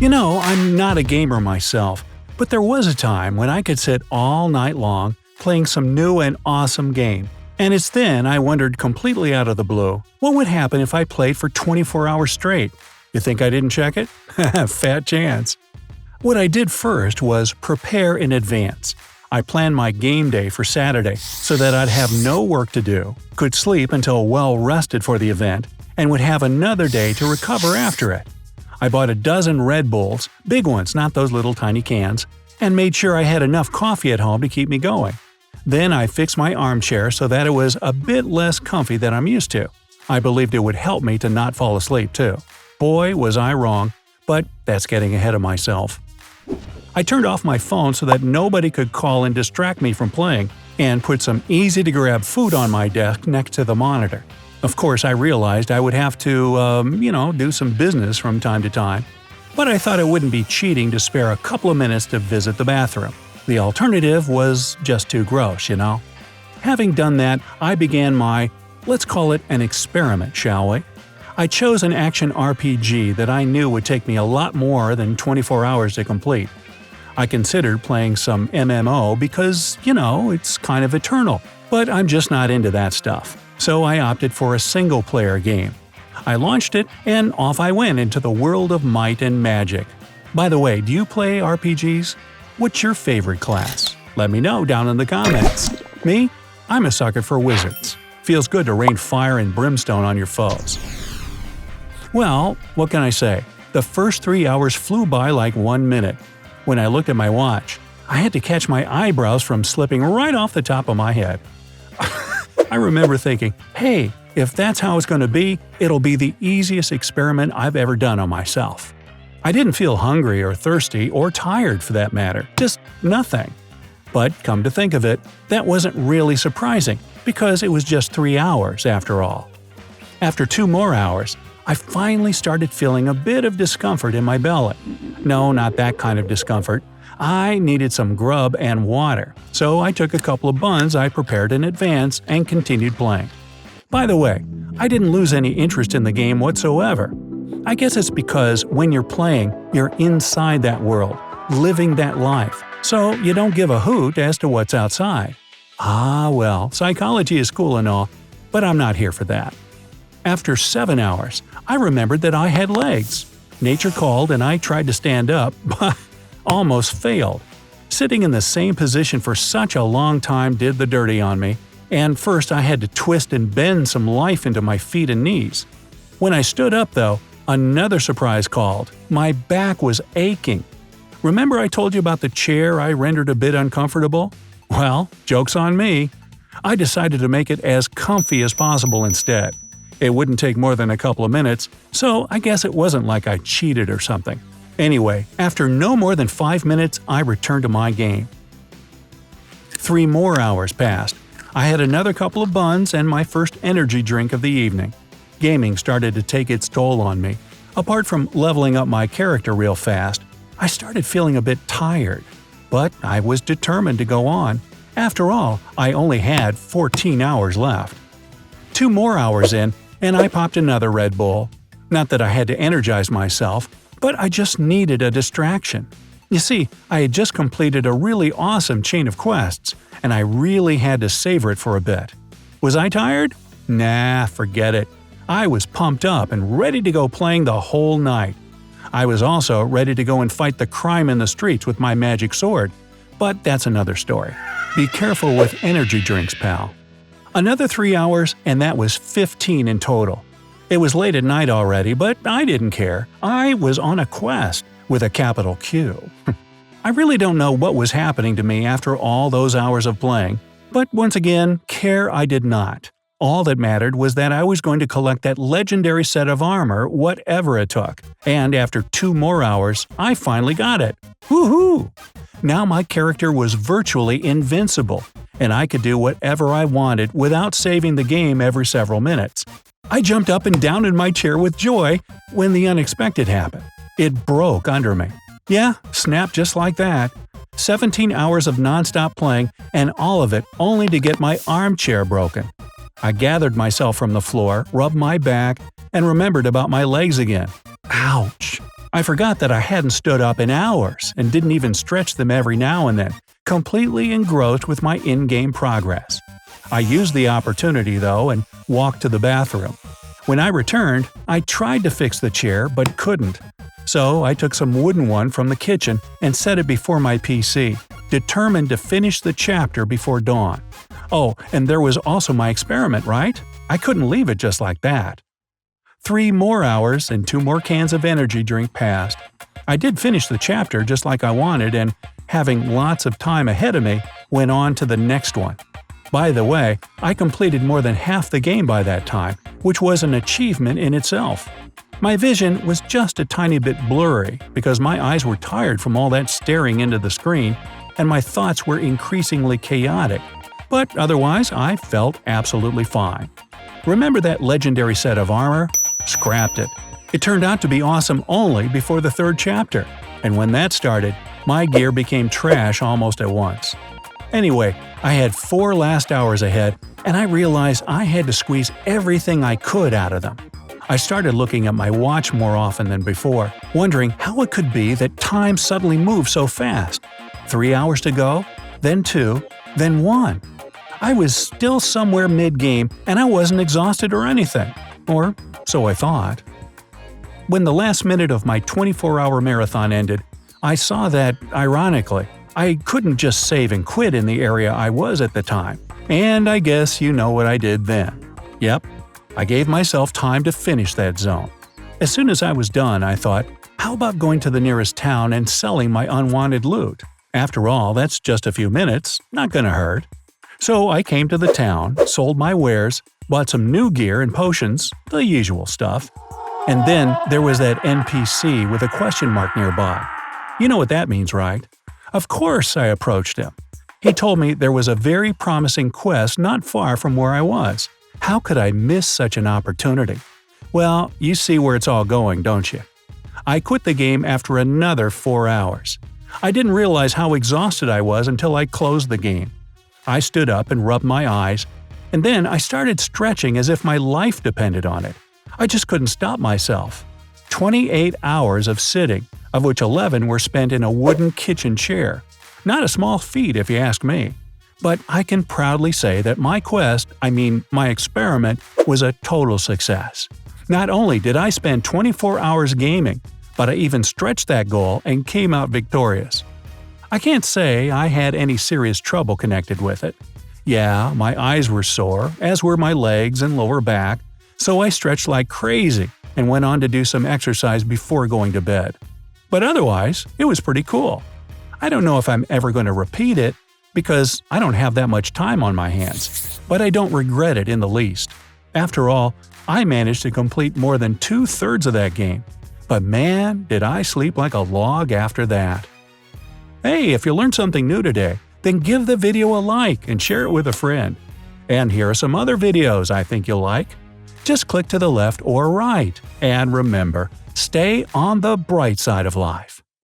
I'm not a gamer myself, but there was a time when I could sit all night long playing some new and awesome game. And it's then I wondered completely out of the blue, what would happen if I played for 24 hours straight? You think I didn't check it? Fat chance. What I did first was prepare in advance. I planned my game day for Saturday so that I'd have no work to do, could sleep until well rested for the event, and would have another day to recover after it. I bought a dozen Red Bulls, big ones, not those little tiny cans, and made sure I had enough coffee at home to keep me going. Then I fixed my armchair so that it was a bit less comfy than I'm used to. I believed it would help me to not fall asleep too. Boy, was I wrong, but that's getting ahead of myself. I turned off my phone so that nobody could call and distract me from playing, and put some easy-to-grab food on my desk next to the monitor. Of course, I realized I would have to, do some business from time to time, but I thought it wouldn't be cheating to spare a couple of minutes to visit the bathroom. The alternative was just too gross, Having done that, I began my, let's call it an experiment, shall we? I chose an action RPG that I knew would take me a lot more than 24 hours to complete. I considered playing some MMO because, it's kind of eternal, but I'm just not into that stuff. So I opted for a single-player game. I launched it, and off I went into the world of might and magic. By the way, do you play RPGs? What's your favorite class? Let me know down in the comments. Me? I'm a sucker for wizards. Feels good to rain fire and brimstone on your foes. Well, what can I say? The first 3 hours flew by like 1 minute. When I looked at my watch, I had to catch my eyebrows from slipping right off the top of my head. I remember thinking, hey, if that's how it's going to be, it'll be the easiest experiment I've ever done on myself. I didn't feel hungry or thirsty or tired for that matter, just nothing. But come to think of it, that wasn't really surprising because it was just 3 hours after all. After 2 more hours, I finally started feeling a bit of discomfort in my belly. No, not that kind of discomfort. I needed some grub and water, so I took a couple of buns I prepared in advance and continued playing. By the way, I didn't lose any interest in the game whatsoever. I guess it's because when you're playing, you're inside that world, living that life, so you don't give a hoot as to what's outside. Well, psychology is cool and all, but I'm not here for that. After 7 hours, I remembered that I had legs. Nature called and I tried to stand up, but almost failed. Sitting in the same position for such a long time did the dirty on me, and first I had to twist and bend some life into my feet and knees. When I stood up, though, another surprise called. My back was aching. Remember I told you about the chair I rendered a bit uncomfortable? Well, joke's on me. I decided to make it as comfy as possible instead. It wouldn't take more than a couple of minutes, so I guess it wasn't like I cheated or something. Anyway, after no more than 5 minutes, I returned to my game. 3 more hours passed. I had another couple of buns and my first energy drink of the evening. Gaming started to take its toll on me. Apart from leveling up my character real fast, I started feeling a bit tired. But I was determined to go on. After all, I only had 14 hours left. 2 more hours in, and I popped another Red Bull. Not that I had to energize myself, but I just needed a distraction. You see, I had just completed a really awesome chain of quests, and I really had to savor it for a bit. Was I tired? Nah, forget it. I was pumped up and ready to go playing the whole night. I was also ready to go and fight the crime in the streets with my magic sword. But that's another story. Be careful with energy drinks, pal. Another 3 hours, and that was 15 in total. It was late at night already, but I didn't care. I was on a quest, with a capital Q. I really don't know what was happening to me after all those hours of playing, but once again, care I did not. All that mattered was that I was going to collect that legendary set of armor whatever it took, and after 2 more hours, I finally got it. Woohoo! Now my character was virtually invincible, and I could do whatever I wanted without saving the game every several minutes. I jumped up and down in my chair with joy when the unexpected happened. It broke under me. Yeah, snapped just like that. 17 hours of nonstop playing, and all of it only to get my armchair broken. I gathered myself from the floor, rubbed my back, and remembered about my legs again. Ouch! I forgot that I hadn't stood up in hours and didn't even stretch them every now and then, completely engrossed with my in-game progress. I used the opportunity, though, and walked to the bathroom. When I returned, I tried to fix the chair but couldn't. So I took some wooden one from the kitchen and set it before my PC, determined to finish the chapter before dawn. Oh, and there was also my experiment, right? I couldn't leave it just like that. 3 more hours and 2 more cans of energy drink passed. I did finish the chapter just like I wanted and, having lots of time ahead of me, went on to the next one. By the way, I completed more than half the game by that time, which was an achievement in itself. My vision was just a tiny bit blurry because my eyes were tired from all that staring into the screen, and my thoughts were increasingly chaotic. But otherwise, I felt absolutely fine. Remember that legendary set of armor? Scrapped it. It turned out to be awesome only before the 3rd chapter, and when that started, my gear became trash almost at once. Anyway, I had 4 last hours ahead, and I realized I had to squeeze everything I could out of them. I started looking at my watch more often than before, wondering how it could be that time suddenly moved so fast. 3 hours to go, then 2, then 1. I was still somewhere mid-game, and I wasn't exhausted or anything. Or so I thought. When the last minute of my 24-hour marathon ended, I saw that, ironically, I couldn't just save and quit in the area I was at the time. And I guess you know what I did then. Yep, I gave myself time to finish that zone. As soon as I was done, I thought, how about going to the nearest town and selling my unwanted loot? After all, that's just a few minutes, not gonna hurt. So I came to the town, sold my wares, bought some new gear and potions, the usual stuff. And then there was that NPC with a question mark nearby. You know what that means, right? Of course I approached him. He told me there was a very promising quest not far from where I was. How could I miss such an opportunity? Well, you see where it's all going, don't you? I quit the game after another 4 hours. I didn't realize how exhausted I was until I closed the game. I stood up and rubbed my eyes, and then I started stretching as if my life depended on it. I just couldn't stop myself. 28 hours of sitting, of which 11 were spent in a wooden kitchen chair. Not a small feat if you ask me. But I can proudly say that my quest, my experiment, was a total success. Not only did I spend 24 hours gaming, but I even stretched that goal and came out victorious. I can't say I had any serious trouble connected with it. Yeah, my eyes were sore, as were my legs and lower back, so I stretched like crazy and went on to do some exercise before going to bed. But otherwise, it was pretty cool. I don't know if I'm ever going to repeat it, because I don't have that much time on my hands, but I don't regret it in the least. After all, I managed to complete more than 2/3 of that game. But man, did I sleep like a log after that. Hey, if you learned something new today, then give the video a like and share it with a friend. And here are some other videos I think you'll like. Just click to the left or right. And remember, stay on the bright side of life.